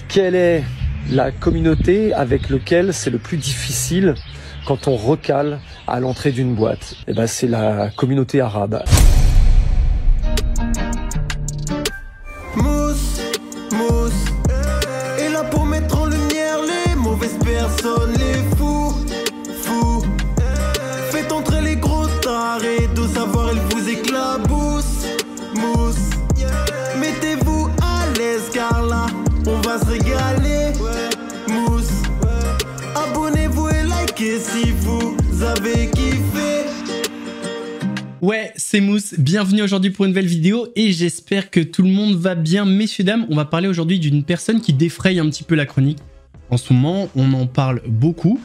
Quelle est la communauté avec laquelle c'est le plus difficile quand on recale à l'entrée d'une boîte? Eh ben, c'est la communauté arabe. Mousse, mousse, est là pour mettre en lumière les mauvaises personnes, les fous, fous. Faites entrer les gros tarés, de savoir elle vous éclabousse, mousse. Mettez-vous à l'aise car là, on va se régaler, mousse. Abonnez-vous et likez si vous avez kiffé. Ouais, c'est Mousse, bienvenue aujourd'hui pour une nouvelle vidéo et j'espère que tout le monde va bien. Messieurs, dames, on va parler aujourd'hui d'une personne qui défraye un petit peu la chronique. En ce moment, on en parle beaucoup.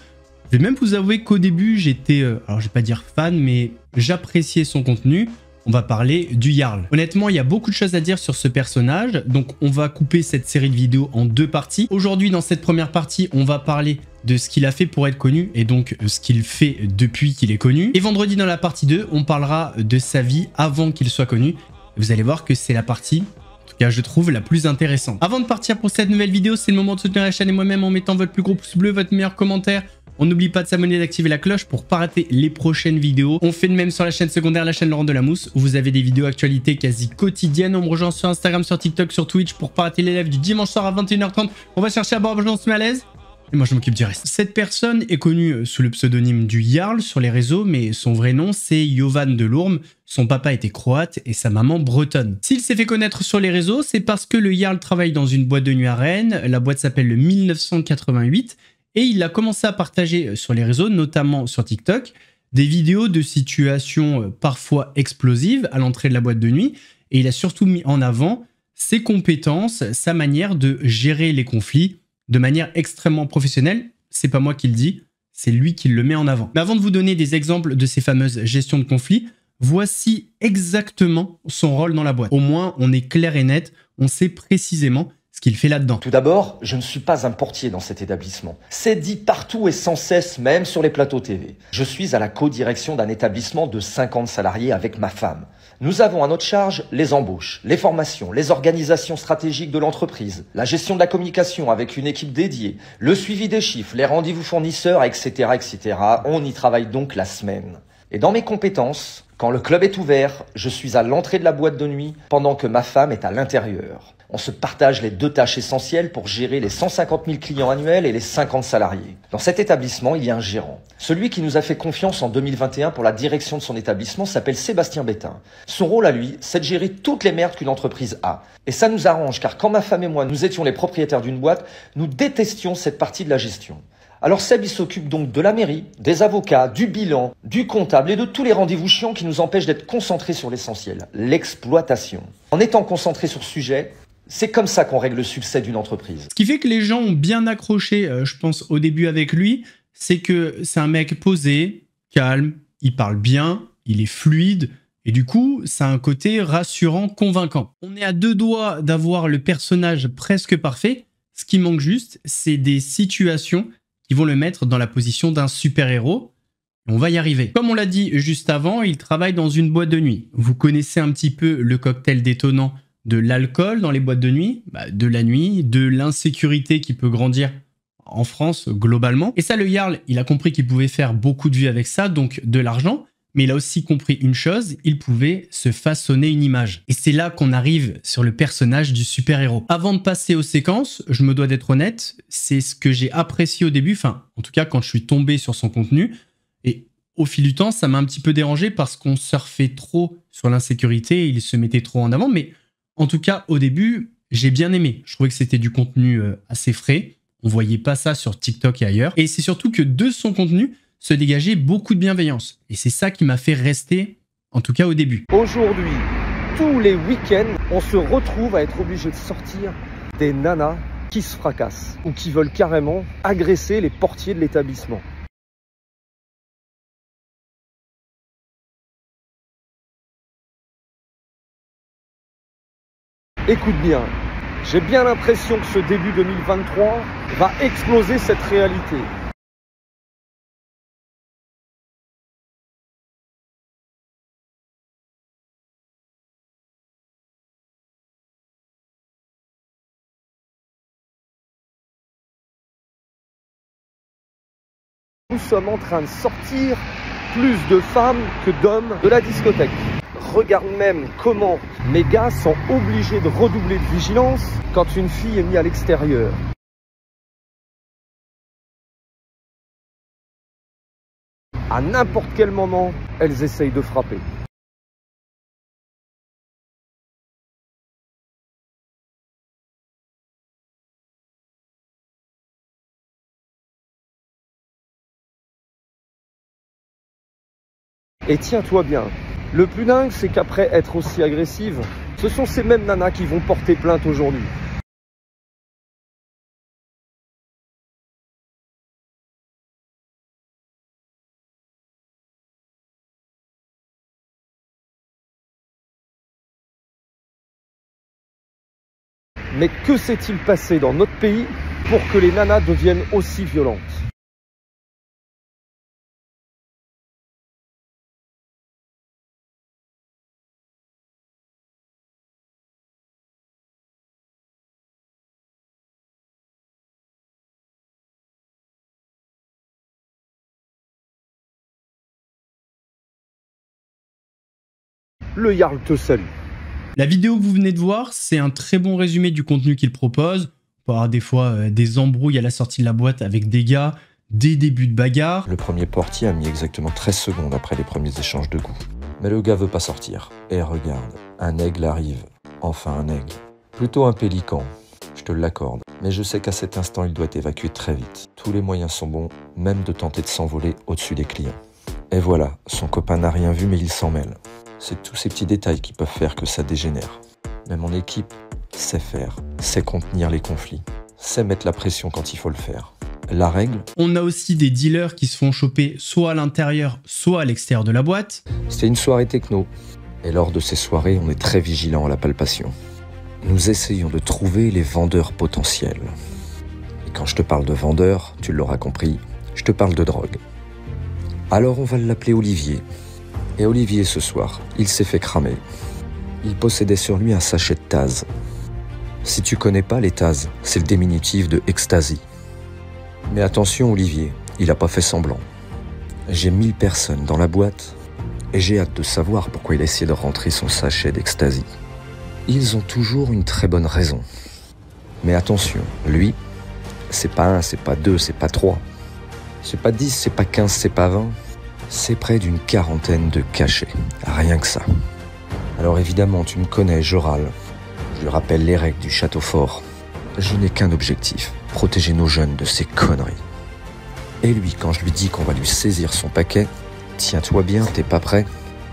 Je vais même vous avouer qu'au début, j'étais, alors je vais pas dire fan, mais j'appréciais son contenu. On va parler du Jarl. Honnêtement, il y a beaucoup de choses à dire sur ce personnage, donc on va couper cette série de vidéos en deux parties. Aujourd'hui, dans cette première partie, on va parler de ce qu'il a fait pour être connu et donc ce qu'il fait depuis qu'il est connu. Et vendredi, dans la partie 2, on parlera de sa vie avant qu'il soit connu. Vous allez voir que c'est la partie, en tout cas je trouve, la plus intéressante. Avant de partir pour cette nouvelle vidéo, c'est le moment de soutenir la chaîne et moi-même en mettant votre plus gros pouce bleu, votre meilleur commentaire. On n'oublie pas de s'abonner et d'activer la cloche pour pas rater les prochaines vidéos. On fait de même sur la chaîne secondaire, la chaîne Laurent Delamousse, où vous avez des vidéos actualités quasi quotidiennes. On me rejoint sur Instagram, sur TikTok, sur Twitch pour pas rater les lives du dimanche soir à 21h30. On va chercher à boire, je se met à l'aise. Et moi je m'occupe du reste. Cette personne est connue sous le pseudonyme du Jarl sur les réseaux, mais son vrai nom c'est Jovan de Lourme. Son papa était croate et sa maman bretonne. S'il s'est fait connaître sur les réseaux, c'est parce que le Jarl travaille dans une boîte de nuit à Rennes. La boîte s'appelle le 1988. Et il a commencé à partager sur les réseaux, notamment sur TikTok, des vidéos de situations parfois explosives à l'entrée de la boîte de nuit. Et il a surtout mis en avant ses compétences, sa manière de gérer les conflits de manière extrêmement professionnelle. C'est pas moi qui le dis, c'est lui qui le met en avant. Mais avant de vous donner des exemples de ces fameuses gestions de conflits, voici exactement son rôle dans la boîte. Au moins, on est clair et net, on sait précisément ce qu'il fait là-dedans. Tout d'abord, je ne suis pas un portier dans cet établissement. C'est dit partout et sans cesse, même sur les plateaux TV. Je suis à la co-direction d'un établissement de 50 salariés avec ma femme. Nous avons à notre charge les embauches, les formations, les organisations stratégiques de l'entreprise, la gestion de la communication avec une équipe dédiée, le suivi des chiffres, les rendez-vous fournisseurs, etc., etc. On y travaille donc la semaine. Et dans mes compétences, quand le club est ouvert, je suis à l'entrée de la boîte de nuit pendant que ma femme est à l'intérieur. On se partage les deux tâches essentielles pour gérer les 150 000 clients annuels et les 50 salariés. Dans cet établissement, il y a un gérant. Celui qui nous a fait confiance en 2021 pour la direction de son établissement s'appelle Sébastien Bétain. Son rôle à lui, c'est de gérer toutes les merdes qu'une entreprise a. Et ça nous arrange car quand ma femme et moi, nous étions les propriétaires d'une boîte, nous détestions cette partie de la gestion. Alors Seb, il s'occupe donc de la mairie, des avocats, du bilan, du comptable et de tous les rendez-vous chiants qui nous empêchent d'être concentrés sur l'essentiel, l'exploitation. En étant concentrés sur ce sujet, c'est comme ça qu'on règle le succès d'une entreprise. Ce qui fait que les gens ont bien accroché, je pense, au début avec lui, c'est que c'est un mec posé, calme, il parle bien, il est fluide, et du coup, ça a un côté rassurant, convaincant. On est à deux doigts d'avoir le personnage presque parfait. Ce qui manque juste, c'est des situations qui vont le mettre dans la position d'un super-héros. On va y arriver. Comme on l'a dit juste avant, il travaille dans une boîte de nuit. Vous connaissez un petit peu le cocktail détonnant de l'alcool dans les boîtes de nuit, de la nuit, de l'insécurité qui peut grandir en France globalement. Et ça, le Jarl, il a compris qu'il pouvait faire beaucoup de vues avec ça, donc de l'argent, mais il a aussi compris une chose, il pouvait se façonner une image. Et c'est là qu'on arrive sur le personnage du super-héros. Avant de passer aux séquences, je me dois d'être honnête, c'est ce que j'ai apprécié au début, enfin, en tout cas quand je suis tombé sur son contenu, et au fil du temps, ça m'a un petit peu dérangé parce qu'on surfait trop sur l'insécurité, il se mettait trop en avant, mais en tout cas, au début, j'ai bien aimé. Je trouvais que c'était du contenu assez frais. On voyait pas ça sur TikTok et ailleurs. Et c'est surtout que de son contenu se dégageait beaucoup de bienveillance. Et c'est ça qui m'a fait rester, en tout cas au début. Aujourd'hui, tous les week-ends, on se retrouve à être obligé de sortir des nanas qui se fracassent ou qui veulent carrément agresser les portiers de l'établissement. Écoute bien, j'ai bien l'impression que ce début 2023 va exploser cette réalité. nous sommes en train de sortir plus de femmes que d'hommes de la discothèque. Regarde même comment mes gars sont obligés de redoubler de vigilance quand une fille est mise à l'extérieur. À n'importe quel moment, elles essayent de frapper. Et tiens-toi bien, le plus dingue, c'est qu'après être aussi agressive, ce sont ces mêmes nanas qui vont porter plainte aujourd'hui. Mais que s'est-il passé dans notre pays pour que les nanas deviennent aussi violentes ? Le Jarl te salue. La vidéo que vous venez de voir, c'est un très bon résumé du contenu qu'il propose. On peut avoir des fois des embrouilles à la sortie de la boîte avec des gars, des débuts de bagarre. Le premier portier a mis exactement 13 secondes après les premiers échanges de coups. Mais le gars veut pas sortir. Et regarde, un aigle arrive. Enfin un aigle. Plutôt un pélican, je te l'accorde. Mais je sais qu'à cet instant, il doit évacuer très vite. Tous les moyens sont bons, même de tenter de s'envoler au-dessus des clients. Et voilà, son copain n'a rien vu mais il s'en mêle. C'est tous ces petits détails qui peuvent faire que ça dégénère. Mais mon équipe sait faire, sait contenir les conflits, sait mettre la pression quand il faut le faire. La règle, On a aussi des dealers qui se font choper soit à l'intérieur, soit à l'extérieur de la boîte. c'est une soirée techno. Et lors de ces soirées, on est très vigilant à la palpation. Nous essayons de trouver les vendeurs potentiels. Et quand je te parle de vendeurs, tu l'auras compris, je te parle de drogue. Alors on va l'appeler Olivier. Et Olivier, ce soir, il s'est fait cramer. Il possédait sur lui un sachet de Taz. Si tu connais pas les Taz, c'est le diminutif de ecstasy. Mais attention Olivier, il a pas fait semblant. J'ai 1000 personnes dans la boîte et j'ai hâte de savoir pourquoi il a essayé de rentrer son sachet d'ecstasy. Ils ont toujours une très bonne raison. Mais attention, lui, c'est pas 1, c'est pas 2, c'est pas 3. C'est pas 10, c'est pas 15, c'est pas 20. C'est près d'une quarantaine de cachets. Rien que ça. Alors évidemment, tu me connais, je râle. Je lui rappelle les règles du château fort. Je n'ai qu'un objectif, protéger nos jeunes de ces conneries. Et lui, quand je lui dis qu'on va lui saisir son paquet, tiens-toi bien, t'es pas prêt ?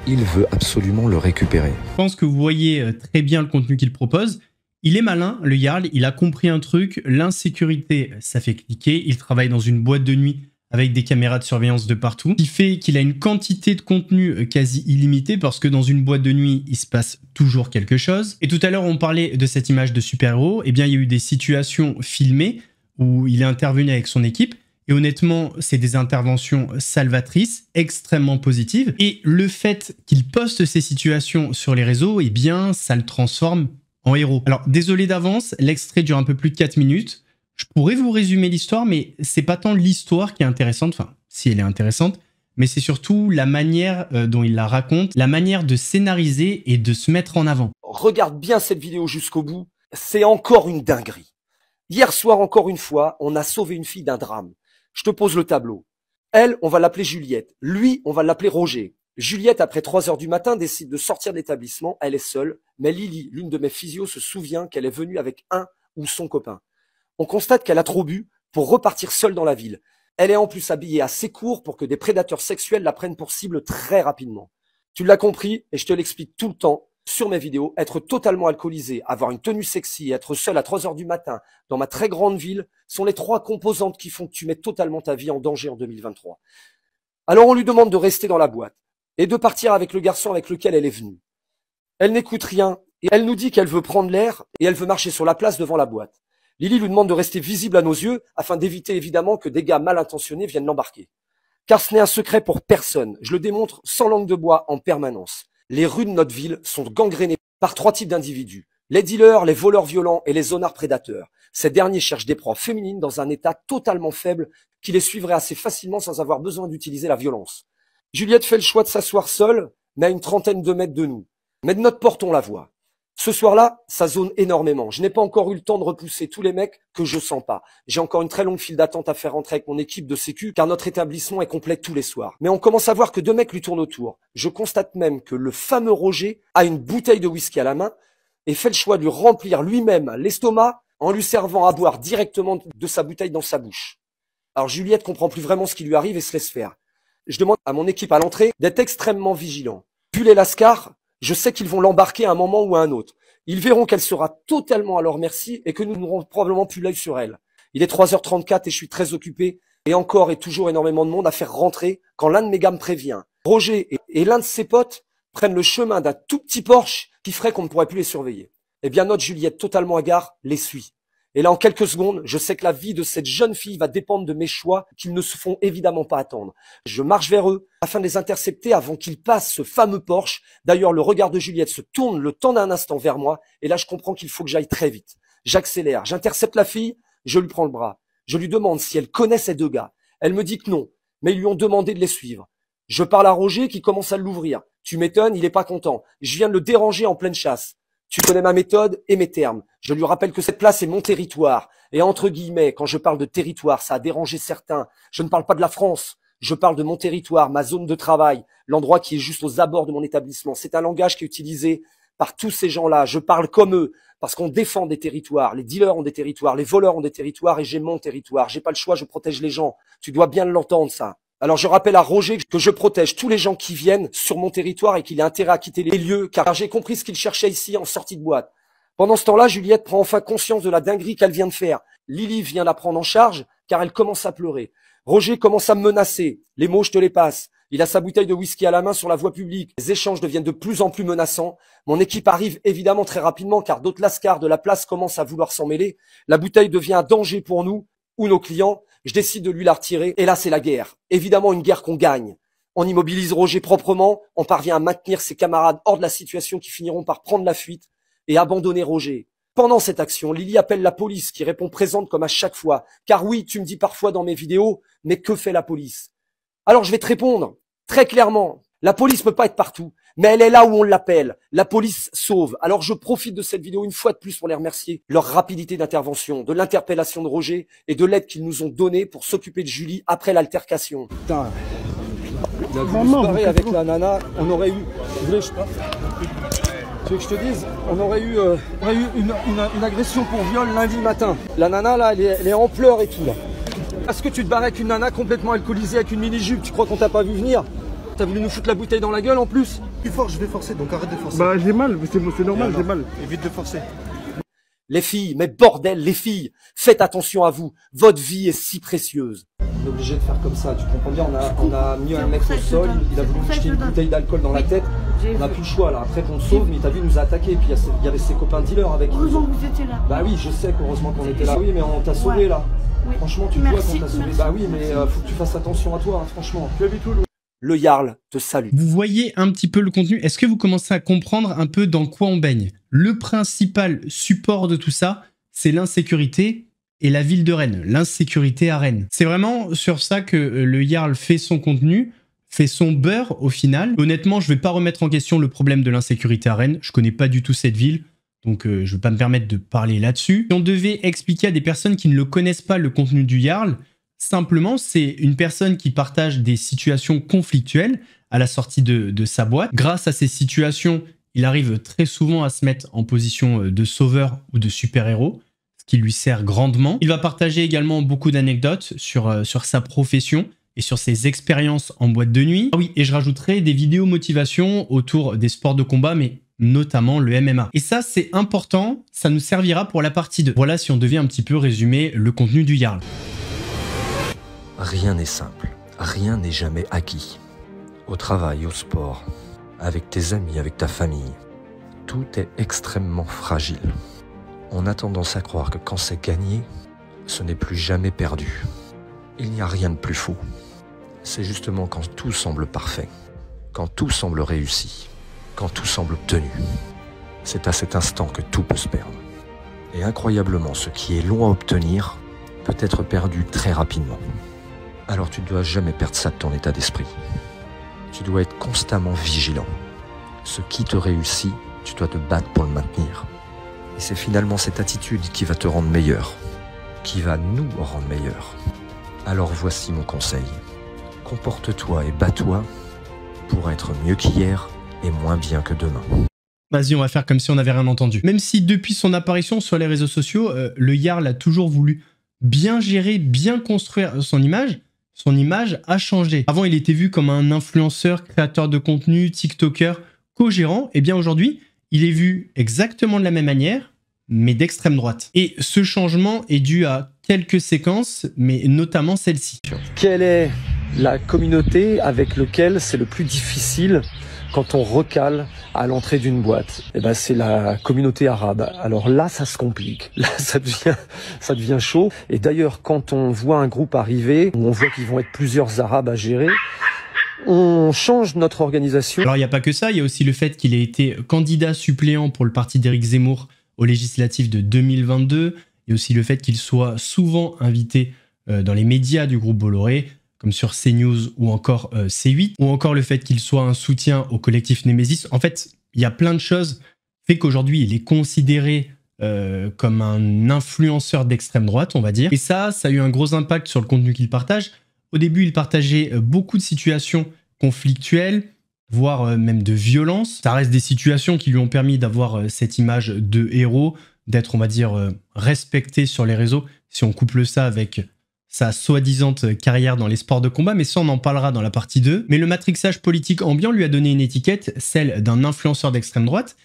Il veut absolument le récupérer. Je pense que vous voyez très bien le contenu qu'il propose. Il est malin, le Jarl, il a compris un truc, l'insécurité, ça fait cliquer. Il travaille dans une boîte de nuit avec des caméras de surveillance de partout, ce qui fait qu'il a une quantité de contenu quasi illimitée parce que dans une boîte de nuit, il se passe toujours quelque chose. Et tout à l'heure, on parlait de cette image de super-héros. Eh bien, il y a eu des situations filmées où il est intervenu avec son équipe. Et honnêtement, c'est des interventions salvatrices, extrêmement positives. Et le fait qu'il poste ces situations sur les réseaux, eh bien, ça le transforme en héros. Alors, désolé d'avance, l'extrait dure un peu plus de 4 minutes. Je pourrais vous résumer l'histoire, mais c'est pas tant l'histoire qui est intéressante, enfin, si elle est intéressante, mais c'est surtout la manière dont il la raconte, la manière de scénariser et de se mettre en avant. Regarde bien cette vidéo jusqu'au bout, c'est encore une dinguerie. Hier soir, encore une fois, on a sauvé une fille d'un drame. Je te pose le tableau. Elle, on va l'appeler Juliette. Lui, on va l'appeler Roger. Juliette, après 3 heures du matin, décide de sortir de l'établissement. Elle est seule, mais Lily, l'une de mes physios, se souvient qu'elle est venue avec un ou son copain. On constate qu'elle a trop bu pour repartir seule dans la ville. Elle est en plus habillée assez court pour que des prédateurs sexuels la prennent pour cible très rapidement. Tu l'as compris et je te l'explique tout le temps sur mes vidéos. Être totalement alcoolisé, avoir une tenue sexy, être seul à 3 heures du matin dans ma très grande ville sont les 3 composantes qui font que tu mets totalement ta vie en danger en 2023. Alors on lui demande de rester dans la boîte et de partir avec le garçon avec lequel elle est venue. Elle n'écoute rien et elle nous dit qu'elle veut prendre l'air et elle veut marcher sur la place devant la boîte. Lily lui demande de rester visible à nos yeux afin d'éviter évidemment que des gars mal intentionnés viennent l'embarquer. Car ce n'est un secret pour personne, je le démontre sans langue de bois en permanence. Les rues de notre ville sont gangrénées par 3 types d'individus. Les dealers, les voleurs violents et les zonards prédateurs. Ces derniers cherchent des proies féminines dans un état totalement faible qui les suivrait assez facilement sans avoir besoin d'utiliser la violence. Juliette fait le choix de s'asseoir seule, mais à une trentaine de mètres de nous. Mais de notre porte, on la voit. Ce soir-là, ça zone énormément. Je n'ai pas encore eu le temps de repousser tous les mecs que je sens pas. J'ai encore une très longue file d'attente à faire rentrer avec mon équipe de sécu, car notre établissement est complet tous les soirs. Mais on commence à voir que 2 mecs lui tournent autour. Je constate même que le fameux Roger a une bouteille de whisky à la main et fait le choix de lui remplir lui-même l'estomac en lui servant à boire directement de sa bouteille dans sa bouche. Alors Juliette comprend plus vraiment ce qui lui arrive et se laisse faire. Je demande à mon équipe à l'entrée d'être extrêmement vigilant. Vu les lascars, je sais qu'ils vont l'embarquer à un moment ou à un autre. Ils verront qu'elle sera totalement à leur merci et que nous n'aurons probablement plus l'œil sur elle. Il est 3h34 et je suis très occupé et encore et toujours énormément de monde à faire rentrer quand l'un de mes gars me prévient. Roger et l'un de ses potes prennent le chemin d'un tout petit Porsche qui ferait qu'on ne pourrait plus les surveiller. Eh bien notre Juliette, totalement hagard, les suit. Et là, en quelques secondes, je sais que la vie de cette jeune fille va dépendre de mes choix qu'ils ne se font évidemment pas attendre. Je marche vers eux afin de les intercepter avant qu'ils passent ce fameux Porsche. D'ailleurs, le regard de Juliette se tourne le temps d'un instant vers moi et là, je comprends qu'il faut que j'aille très vite. J'accélère, j'intercepte la fille, je lui prends le bras. Je lui demande si elle connaît ces 2 gars. Elle me dit que non, mais ils lui ont demandé de les suivre. Je parle à Roger qui commence à l'ouvrir. Tu m'étonnes, il est pas content. Je viens de le déranger en pleine chasse. Tu connais ma méthode et mes termes. Je lui rappelle que cette place est mon territoire. Et entre guillemets, quand je parle de territoire, ça a dérangé certains. Je ne parle pas de la France. Je parle de mon territoire, ma zone de travail, l'endroit qui est juste aux abords de mon établissement. C'est un langage qui est utilisé par tous ces gens-là. Je parle comme eux parce qu'on défend des territoires. Les dealers ont des territoires, les voleurs ont des territoires et j'ai mon territoire. J'ai pas le choix, je protège les gens. Tu dois bien l'entendre, ça. Alors je rappelle à Roger que je protège tous les gens qui viennent sur mon territoire et qu'il a intérêt à quitter les lieux car j'ai compris ce qu'il cherchait ici en sortie de boîte. Pendant ce temps-là, Juliette prend enfin conscience de la dinguerie qu'elle vient de faire. Lily vient la prendre en charge car elle commence à pleurer. Roger commence à me menacer. Les mots, je te les passe. Il a sa bouteille de whisky à la main sur la voie publique. Les échanges deviennent de plus en plus menaçants. Mon équipe arrive évidemment très rapidement car d'autres lascars de la place commencent à vouloir s'en mêler. La bouteille devient un danger pour nous ou nos clients. Je décide de lui la retirer et là c'est la guerre. Évidemment une guerre qu'on gagne. On immobilise Roger proprement, on parvient à maintenir ses camarades hors de la situation qui finiront par prendre la fuite et abandonner Roger. Pendant cette action, Lily appelle la police qui répond présente comme à chaque fois. Car oui, tu me dis parfois dans mes vidéos, mais que fait la police? Alors je vais te répondre très clairement. La police peut pas être partout, mais elle est là où on l'appelle. La police sauve. Alors je profite de cette vidéo une fois de plus pour les remercier. Leur rapidité d'intervention, de l'interpellation de Roger et de l'aide qu'ils nous ont donnée pour s'occuper de Julie après l'altercation. Putain. Il a voulu se barrer avec la nana, on aurait eu... Tu veux que je te dise, on aurait eu une agression pour viol lundi matin. La nana là, elle est en pleurs et tout là. Est-ce que tu te barrais avec une nana complètement alcoolisée avec une mini-jupe? Tu crois qu'on t'a pas vu venir? T'as voulu nous foutre la bouteille dans la gueule en plus? Plus fort, je vais forcer, donc arrête de forcer. Bah j'ai mal, c'est normal, j'ai mal. Évite de forcer. Les filles, mais bordel, les filles, faites attention à vous. Votre vie est si précieuse. On est obligé de faire comme ça, tu comprends bien, on a mis un mec au sol, il a voulu nous jeter une bouteille d'alcool dans la tête. On n'a plus le choix là, après qu'on le sauve, mais t'as vu, il nous a attaqué, et puis il y avait ses copains dealers avec. Heureusement que vous étiez là. Bah oui, je sais qu'heureusement qu'on était là. Oui, mais on t'a sauvé là. Oui. Franchement, tu vois qu'on t'a sauvé. Bah oui, mais faut que tu fasses attention à toi, hein, franchement. Tu habites où, Louis? Le Jarl te salue. Vous voyez un petit peu le contenu. Est-ce que vous commencez à comprendre un peu dans quoi on baigne? Le principal support de tout ça, c'est l'insécurité et la ville de Rennes. L'insécurité à Rennes. C'est vraiment sur ça que le Jarl fait son contenu, fait son beurre au final. Honnêtement, je vais pas remettre en question le problème de l'insécurité à Rennes. Je connais pas du tout cette ville. Donc je vais pas me permettre de parler là-dessus. Si on devait expliquer à des personnes qui ne le connaissent pas le contenu du Jarl, simplement, c'est une personne qui partage des situations conflictuelles à la sortie de sa boîte. Grâce à ces situations, il arrive très souvent à se mettre en position de sauveur ou de super-héros, ce qui lui sert grandement. Il va partager également beaucoup d'anecdotes sur sa profession et sur ses expériences en boîte de nuit. Ah oui, et je rajouterai des vidéos motivation autour des sports de combat, mais notamment le MMA. Et ça, c'est important, ça nous servira pour la partie 2. Voilà si on devait un petit peu résumer le contenu du Jarl. Rien n'est simple, rien n'est jamais acquis. Au travail, au sport, avec tes amis, avec ta famille, tout est extrêmement fragile. On a tendance à croire que quand c'est gagné, ce n'est plus jamais perdu. Il n'y a rien de plus faux. C'est justement quand tout semble parfait, quand tout semble réussi, quand tout semble obtenu, C'est à cet instant que tout peut se perdre. Et incroyablement, ce qui est long à obtenir peut être perdu très rapidement. Alors tu ne dois jamais perdre ça de ton état d'esprit. Tu dois être constamment vigilant. Ce qui te réussit, tu dois te battre pour le maintenir. Et c'est finalement cette attitude qui va te rendre meilleur, qui va nous rendre meilleurs. Alors voici mon conseil. Comporte-toi et bats-toi pour être mieux qu'hier et moins bien que demain. Vas-y, on va faire comme si on n'avait rien entendu. Même si depuis son apparition sur les réseaux sociaux, le Jarl a toujours voulu bien gérer, bien construire son image a changé. Avant, il était vu comme un influenceur, créateur de contenu, TikToker, co-gérant. Et bien aujourd'hui, il est vu exactement de la même manière, mais d'extrême droite. Et ce changement est dû à quelques séquences, mais notamment celle-ci. Quelle est la communauté avec laquelle c'est le plus difficile quand on recale à l'entrée d'une boîte? Eh ben, c'est la communauté arabe. Alors là, ça se complique. Là, ça devient chaud. Et d'ailleurs, quand on voit un groupe arriver, où on voit qu'ils vont être plusieurs arabes à gérer, on change notre organisation. Alors, il n'y a pas que ça. Il y a aussi le fait qu'il ait été candidat suppléant pour le parti d'Éric Zemmour aux législatives de 2022. Il y a aussi le fait qu'il soit souvent invité dans les médias du groupe Bolloré, comme sur CNews ou encore C8, ou encore le fait qu'il soit un soutien au collectif Némésis. En fait, il y a plein de choses fait qu'aujourd'hui, il est considéré comme un influenceur d'extrême droite, on va dire. Et ça a eu un gros impact sur le contenu qu'il partage. Au début, il partageait beaucoup de situations conflictuelles, voire même de violence. Ça reste des situations qui lui ont permis d'avoir cette image de héros, d'être, on va dire, respecté sur les réseaux, si on couple ça avec sa soi-disant carrière dans les sports de combat, mais ça on en parlera dans la partie 2. Mais le matrixage politique ambiant lui a donné une étiquette, celle d'un influenceur d'extrême droite,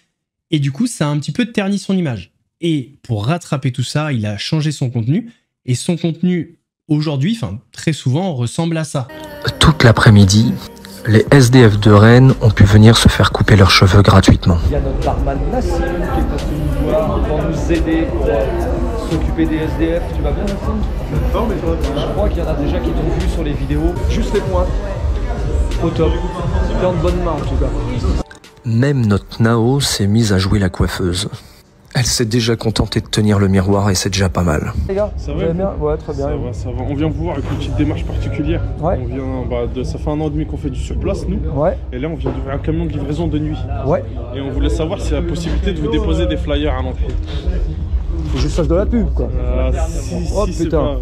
et du coup ça a un petit peu terni son image. Et pour rattraper tout ça, il a changé son contenu, et son contenu aujourd'hui, enfin très souvent, ressemble à ça. Toute l'après-midi, les SDF de Rennes ont pu venir se faire couper leurs cheveux gratuitement. Il y a notre barman Nassim qui est passé nous voir pour nous aider pour s'occuper des SDF. Tu vas bien, Nassim? Non, mais Je crois qu'il y en a déjà qui t'ont vu sur les vidéos. Juste les points. Au top. T'es en bonne main en tout cas. Même notre Nao s'est mise à jouer la coiffeuse. Elle s'est déjà contentée de tenir le miroir et c'est déjà pas mal. Les gars, ça vous va allez bien? Ouais, très bien. Ça va. On vient vous voir avec une petite démarche particulière. Ouais. On vient, ça fait 1 an et demi qu'on fait du surplace, nous. Ouais. Et là, on vient d'ouvrir un camion de livraison de nuit. Ouais. Et on voulait savoir s'il y a la possibilité de vous déposer des flyers à l'entrée. Faut que je fasse de la pub, quoi. Oh si putain. pas...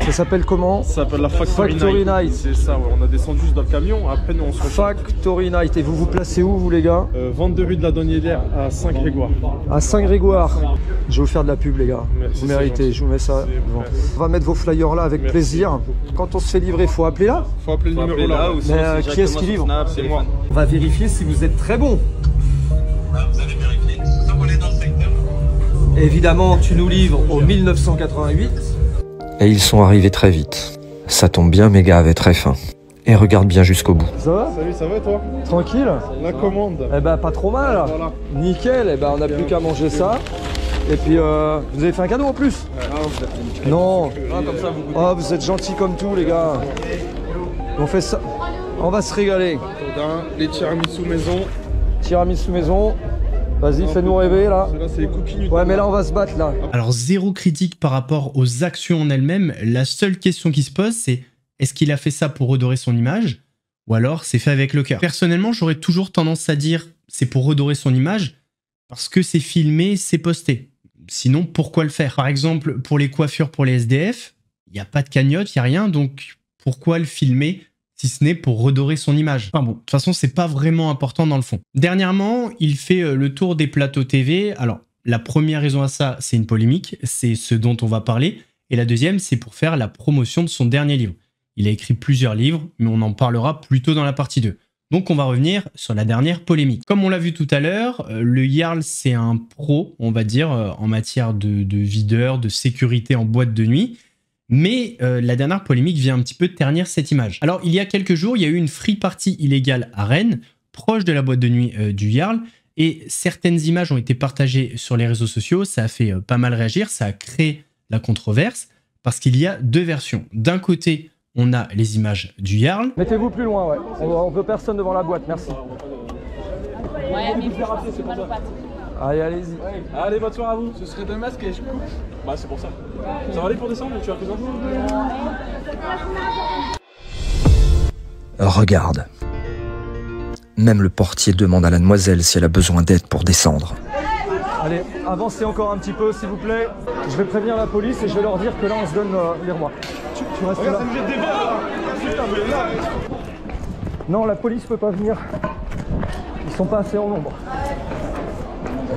Ça s'appelle comment? Ça s'appelle la Factory Night. C'est ça, ouais. On a descendu juste dans le camion. Après, nous, on se Factory Night. Et vous vous placez où, vous, les gars? 22 rue de la Donnelière à Saint-Grégoire. À Saint-Grégoire. Je vais vous faire de la pub, les gars. Merci, vous méritez. Je vous mets ça devant. On va mettre vos flyers là avec plaisir. Quand on se fait livrer, faut appeler là? Faut appeler le numéro là. Mais qui est-ce qui livre? C'est moi. On va vérifier si vous êtes très bon. Vous allez vérifier. Ça, on est dans le secteur. Évidemment, tu nous livres au 1988. Et ils sont arrivés très vite. Ça tombe bien, mes gars avaient très faim. Et regarde bien jusqu'au bout. Ça va? Salut, ça va et toi? Tranquille? La commande. Eh ben, pas trop mal. Voilà. Nickel. Eh ben, on n'a plus qu'à manger ça. Et puis, vous avez fait un cadeau en plus? Non. Comme ça, vous Oh, vous êtes gentils comme tout, les gars. On fait ça. On va se régaler. Les tiramisu maison. Tiramisu maison. Vas-y, fais-nous rêver, là. Là, c'est les cookies. Ouais, mais là, on va se battre, là. Alors, zéro critique par rapport aux actions en elles-mêmes. La seule question qui se pose, c'est est-ce qu'il a fait ça pour redorer son image ou alors c'est fait avec le cœur? Personnellement, j'aurais toujours tendance à dire c'est pour redorer son image parce que c'est filmé, c'est posté. Sinon, pourquoi le faire? Par exemple, pour les coiffures pour les SDF, il n'y a pas de cagnotte, il n'y a rien, donc pourquoi le filmer si ce n'est pour redorer son image? Enfin bon, de toute façon, c'est pas vraiment important dans le fond. Dernièrement, il fait le tour des plateaux TV. Alors, la première raison à ça, c'est une polémique, c'est ce dont on va parler. Et la deuxième, c'est pour faire la promotion de son dernier livre. Il a écrit plusieurs livres, mais on en parlera plus tôt dans la partie 2. Donc on va revenir sur la dernière polémique. Comme on l'a vu tout à l'heure, le Jarl, c'est un pro, on va dire, en matière de videur, de sécurité en boîte de nuit. Mais la dernière polémique vient un petit peu ternir cette image. Alors, il y a quelques jours, il y a eu une free party illégale à Rennes, proche de la boîte de nuit du Jarl, et certaines images ont été partagées sur les réseaux sociaux. Ça a fait pas mal réagir, ça a créé la controverse, parce qu'il y a deux versions. D'un côté, on a les images du Jarl. Mettez-vous plus loin, ouais. On veut personne devant la boîte, merci. Ouais, mais il faut mal au pattes. Allez, allez-y. Ouais. Allez, bonne soirée à vous. Ce serait deux masques et je coupe. Bah, c'est pour ça. Ça va aller pour descendre ou tu as plus d'un? Regarde. Même le portier demande à la demoiselle si elle a besoin d'aide pour descendre. Allez, avancez encore un petit peu, s'il vous plaît. Je vais prévenir la police et je vais leur dire que là, on se donne les rois. Tu restes là. Non, la police peut pas venir. Ils sont pas assez en nombre.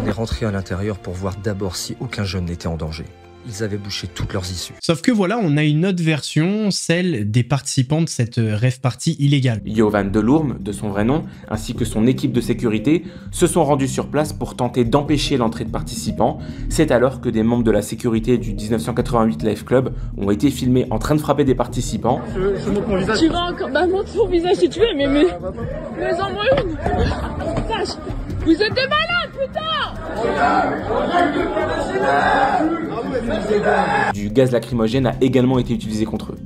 On est rentré à l'intérieur pour voir d'abord si aucun jeune n'était en danger. Ils avaient bouché toutes leurs issues. Sauf que voilà, on a une autre version, celle des participants de cette rave party illégale. Jovan Delourme, de son vrai nom, ainsi que son équipe de sécurité se sont rendus sur place pour tenter d'empêcher l'entrée de participants. C'est alors que des membres de la sécurité du 1988 Life Club ont été filmés en train de frapper des participants. Je montre mon visage. Tu vas encore, bah montre ton visage si tu veux, mais en-moi une. Sache, vous êtes des malades, putain. Du gaz lacrymogène a également été utilisé contre eux.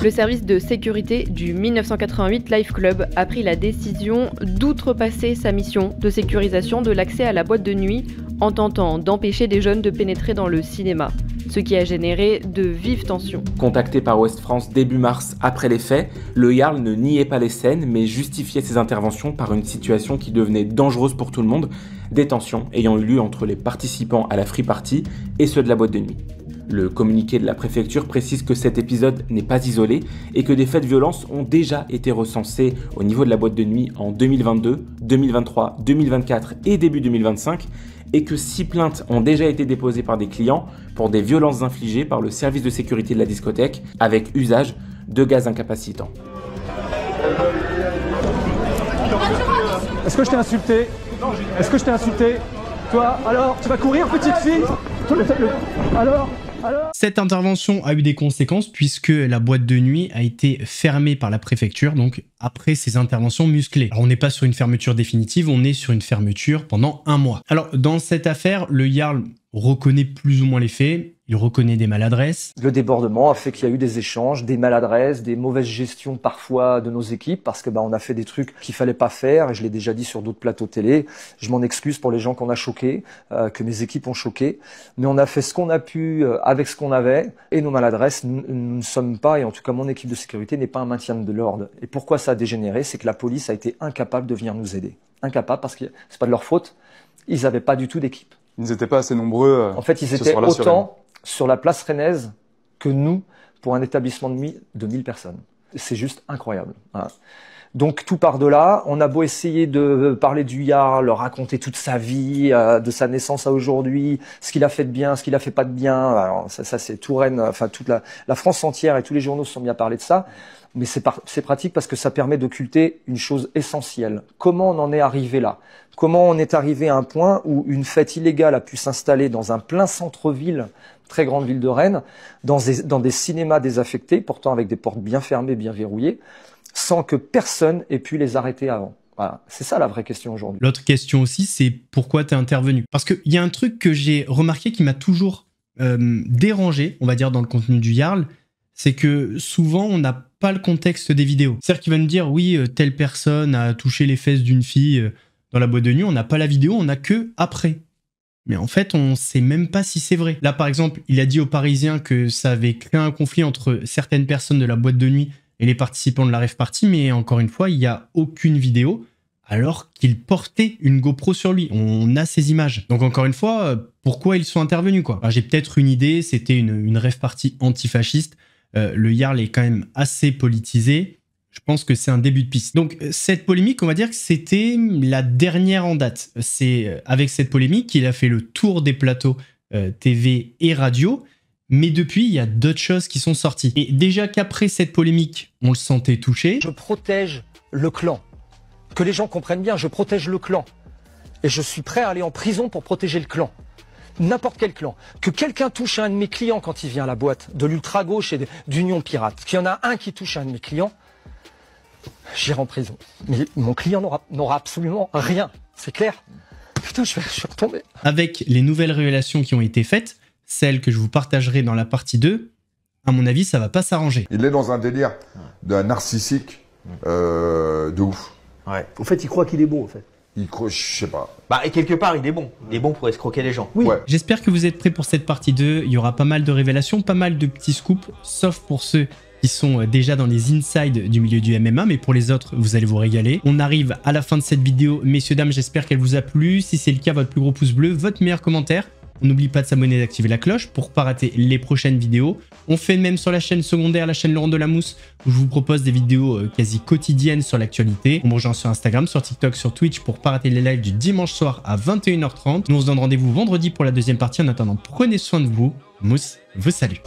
Le service de sécurité du 1988 Life Club a pris la décision d'outrepasser sa mission de sécurisation de l'accès à la boîte de nuit en tentant d'empêcher des jeunes de pénétrer dans le cinéma, ce qui a généré de vives tensions. Contacté par Ouest France début mars après les faits, le Jarl ne niait pas les scènes mais justifiait ses interventions par une situation qui devenait dangereuse pour tout le monde, des tensions ayant eu lieu entre les participants à la free party et ceux de la boîte de nuit. Le communiqué de la préfecture précise que cet épisode n'est pas isolé et que des faits de violence ont déjà été recensés au niveau de la boîte de nuit en 2022, 2023, 2024 et début 2025 et que 6 plaintes ont déjà été déposées par des clients pour des violences infligées par le service de sécurité de la discothèque avec usage de gaz incapacitants. Est-ce que je t'ai insulté? Est-ce que je t'ai insulté? Toi, alors, tu vas courir, petite fille? Alors? Cette intervention a eu des conséquences puisque la boîte de nuit a été fermée par la préfecture, donc après ces interventions musclées. Alors on n'est pas sur une fermeture définitive, on est sur une fermeture pendant 1 mois. Alors dans cette affaire, le Jarl reconnaît plus ou moins les faits, il reconnaît des maladresses. Le débordement a fait qu'il y a eu des échanges, des maladresses, des mauvaises gestions parfois de nos équipes parce que on a fait des trucs qu'il fallait pas faire et je l'ai déjà dit sur d'autres plateaux télé. Je m'en excuse pour les gens qu'on a choqués, que mes équipes ont choqués, mais on a fait ce qu'on a pu avec ce qu'on avait et nos maladresses, nous ne sommes pas, et en tout cas mon équipe de sécurité n'est pas un maintien de l'ordre. Et pourquoi ça a dégénéré? C'est que la police a été incapable de venir nous aider. Incapable parce que c'est pas de leur faute, ils avaient pas du tout d'équipe. Ils n'étaient pas assez nombreux. En fait, ils étaient autant sur la place rennaise que nous pour un établissement de nuit de 1000 personnes. C'est juste incroyable. Voilà. Donc tout par de là, on a beau essayer de parler du Jarl, raconter toute sa vie, de sa naissance à aujourd'hui, ce qu'il a fait de bien, ce qu'il a fait pas de bien. Alors, ça c'est Touraine, enfin toute la France entière et tous les journaux se sont mis à parler de ça. Mais c'est pratique parce que ça permet d'occulter une chose essentielle. Comment on en est arrivé là? Comment on est arrivé à un point où une fête illégale a pu s'installer dans un plein centre-ville, très grande ville de Rennes, dans des cinémas désaffectés, pourtant avec des portes bien fermées, bien verrouillées, sans que personne ait pu les arrêter avant. Voilà, c'est ça la vraie question aujourd'hui. L'autre question aussi, c'est pourquoi tu es intervenu? Parce qu'il y a un truc que j'ai remarqué qui m'a toujours dérangé, on va dire, dans le contenu du Jarl, c'est que souvent, on n'a pas le contexte des vidéos. C'est-à-dire qu'il va nous dire, oui, telle personne a touché les fesses d'une fille dans la boîte de nuit, on n'a pas la vidéo, on n'a que après. Mais en fait, on ne sait même pas si c'est vrai. Là, par exemple, il a dit aux Parisiens que ça avait créé un conflit entre certaines personnes de la boîte de nuit et les participants de la rave party, mais encore une fois, il n'y a aucune vidéo, alors qu'il portait une GoPro sur lui. On a ces images. Donc encore une fois, pourquoi ils sont intervenus, quoi? J'ai peut-être une idée, c'était une rave party antifasciste. Le Jarl est quand même assez politisé. Je pense que c'est un début de piste. Donc cette polémique, on va dire que c'était la dernière en date. C'est avec cette polémique qu'il a fait le tour des plateaux TV et radio. Mais depuis, il y a d'autres choses qui sont sorties. Et déjà qu'après cette polémique, on le sentait touché. Je protège le clan. Que les gens comprennent bien, je protège le clan. Et je suis prêt à aller en prison pour protéger le clan. N'importe quel clan. Que quelqu'un touche à un de mes clients quand il vient à la boîte, de l'ultra-gauche et d'Union Pirate, qu'il y en a un qui touche à un de mes clients, j'irai en prison. Mais mon client n'aura absolument rien. C'est clair? Putain, je suis retombé. Avec les nouvelles révélations qui ont été faites, celles que je vous partagerai dans la partie 2, à mon avis, ça va pas s'arranger. Il est dans un délire d'un narcissique de ouf. Ouais. Au fait, il croit qu'il est bon, en fait. Il croit, je sais pas. Bah, et quelque part, il est bon. Il est bon pour escroquer les gens. Oui. Ouais. J'espère que vous êtes prêts pour cette partie 2. Il y aura pas mal de révélations, pas mal de petits scoops, sauf pour ceux qui sont déjà dans les insides du milieu du MMA, mais pour les autres, vous allez vous régaler. On arrive à la fin de cette vidéo. Messieurs, dames, j'espère qu'elle vous a plu. Si c'est le cas, votre plus gros pouce bleu, votre meilleur commentaire. On n'oublie pas de s'abonner et d'activer la cloche pour pas rater les prochaines vidéos. On fait même sur la chaîne secondaire, la chaîne Laurent Delamousse, où je vous propose des vidéos quasi quotidiennes sur l'actualité. On me rejoint sur Instagram, sur TikTok, sur Twitch pour pas rater les lives du dimanche soir à 21h30. Nous on se donne rendez-vous vendredi pour la deuxième partie. En attendant, prenez soin de vous. Mousse vous salue.